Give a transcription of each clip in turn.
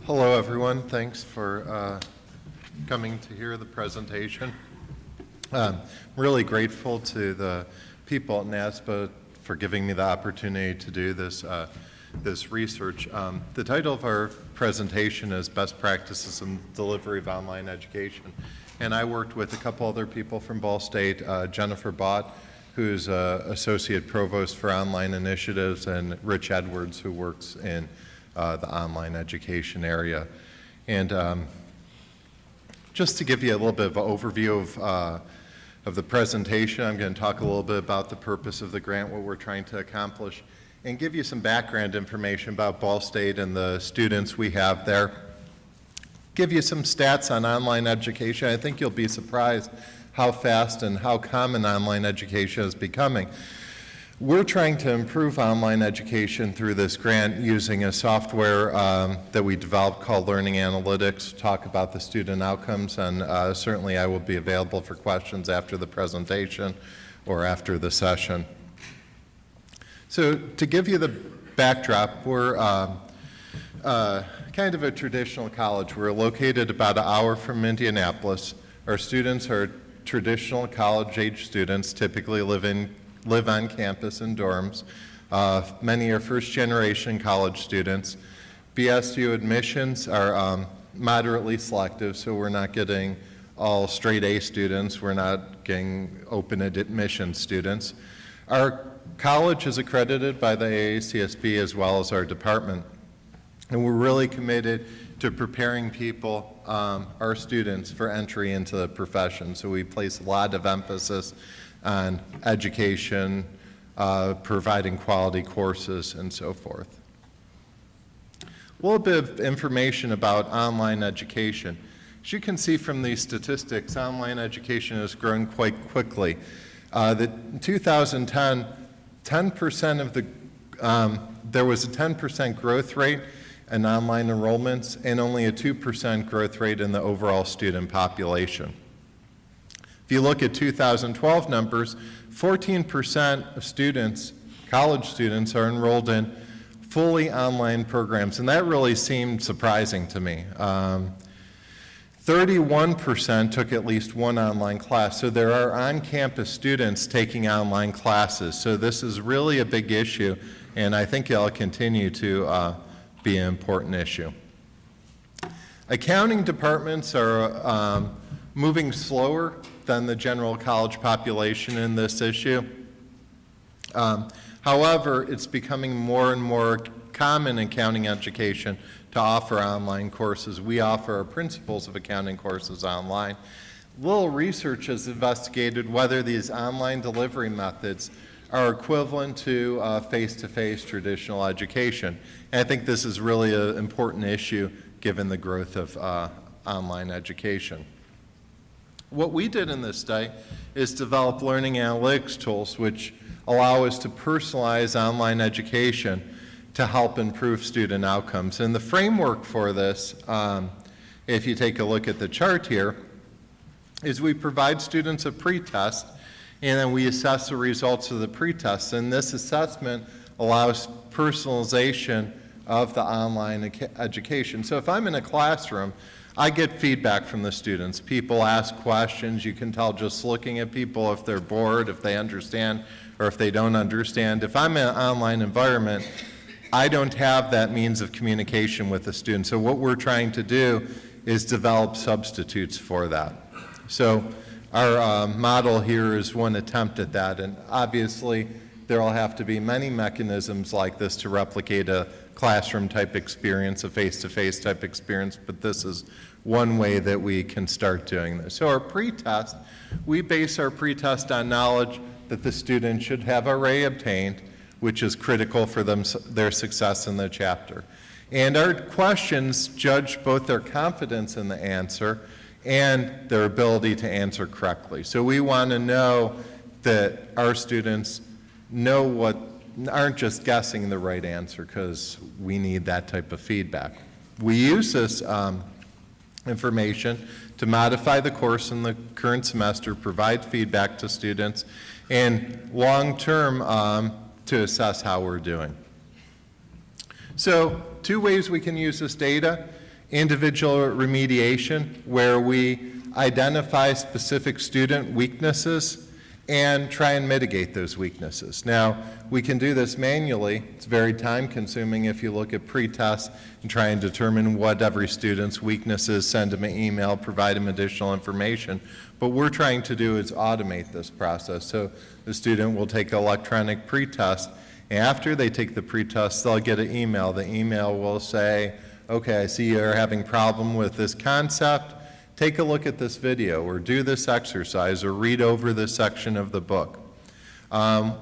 Hello, everyone. Thanks for coming to hear the presentation. I'm really grateful to the people at NASPA for giving me the opportunity to do this, this research. The title of our presentation is Best Practices in Delivery of Online Education. And I worked with a couple other people from Ball State, Jennifer Bott, who's Associate Provost for Online Initiatives, and Rich Edwards, who works in the online education area. And just to give you a little bit of an overview of the presentation, I'm going to talk a little bit about the purpose of the grant, what we're trying to accomplish, and give you some background information about Ball State and the students we have there. Give you some stats on online education. I think you'll be surprised how fast and how common online education is becoming. We're trying to improve online education through this grant using a software that we developed called Learning Analytics, talk about the student outcomes, and certainly I will be available for questions after the presentation or after the session. So to give you the backdrop, we're kind of a traditional college. We're located about an hour from Indianapolis. Our students are traditional college-age students, typically live on campus in dorms. Many are first-generation college students. BSU admissions are moderately selective, so we're not getting all straight A students. We're not getting open admission students. Our college is accredited by the AACSB as well as our department. And we're really committed to preparing people, our students, for entry into the profession. So we place a lot of emphasis on education, providing quality courses, and so forth. A little bit of information about online education. As you can see from these statistics, online education has grown quite quickly. In 2010, 10% of the, there was a 10% growth rate in online enrollments and only a 2% growth rate in the overall student population. If you look at 2012 numbers, 14% of students, college students, are enrolled in fully online programs, and that really seemed surprising to me. 31% took at least one online class, so there are on-campus students taking online classes. So this is really a big issue, and I think it'll continue to be an important issue. Accounting departments are moving slower than the general college population in this issue. However, it's becoming more and more common in accounting education to offer online courses. We offer our principles of accounting courses online. Little research has investigated whether these online delivery methods are equivalent to face-to-face traditional education. And I think this is really an important issue given the growth of online education. What we did in this study is develop learning analytics tools which allow us to personalize online education to help improve student outcomes. And the framework for this, if you take a look at the chart here, is we provide students a pretest and then we assess the results of the pretest. And this assessment allows personalization of the online education. So if I'm in a classroom, I get feedback from the students. People ask questions. You can tell just looking at people if they're bored, if they understand, or if they don't understand. If I'm in an online environment, I don't have that means of communication with the student. So what we're trying to do is develop substitutes for that. So our model here is one attempt at that, and obviously there will have to be many mechanisms like this to replicate a classroom type experience, a face-to-face type experience, but this is one way that we can start doing this. So our pretest, we base our pretest on knowledge that the student should have already obtained, which is critical for their success in the chapter. And our questions judge both their confidence in the answer and their ability to answer correctly. So we want to know that our students know aren't just guessing the right answer, because we need that type of feedback. We use this information to modify the course in the current semester, provide feedback to students, and long-term to assess how we're doing. So 2 ways we can use this data individual remediation, where we identify specific student weaknesses and try and mitigate those weaknesses. Now, we can do this manually. It's very time-consuming if you look at pre-tests and try and determine what every student's weakness is, send them an email, provide them additional information. But what we're trying to do is automate this process. So the student will take an electronic pre-test. After they take the pre-test, they'll get an email. The email will say, okay, I see you're having a problem with this concept. Take a look at this video, or do this exercise, or read over this section of the book.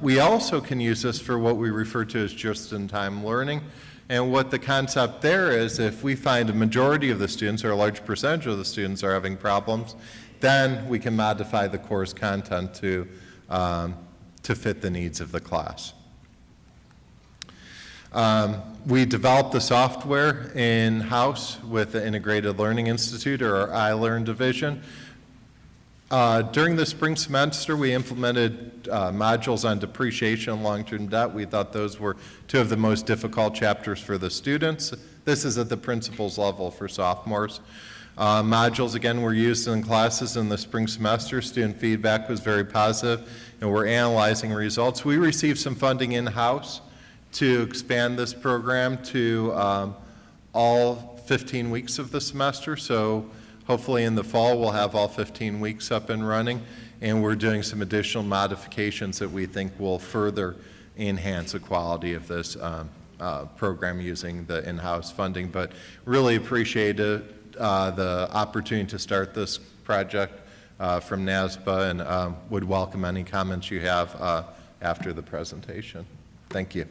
We also can use this for what we refer to as just-in-time learning. And what the concept there is, if we find a majority of the students, or a large percentage of the students are having problems, then we can modify the course content to fit the needs of the class. We developed the software in-house with the Integrated Learning Institute, or our iLearn division. During the spring semester, we implemented modules on depreciation and long-term debt. We thought those were two of the most difficult chapters for the students. This is at the principal's level for sophomores. Modules, again, were used in classes in the spring semester. Student feedback was very positive, and we're analyzing results. We received some funding in-house to expand this program to all 15 weeks of the semester. So hopefully in the fall we'll have all 15 weeks up and running, and we're doing some additional modifications that we think will further enhance the quality of this program using the in-house funding. But really appreciate the opportunity to start this project from NASBA, and would welcome any comments you have after the presentation. Thank you.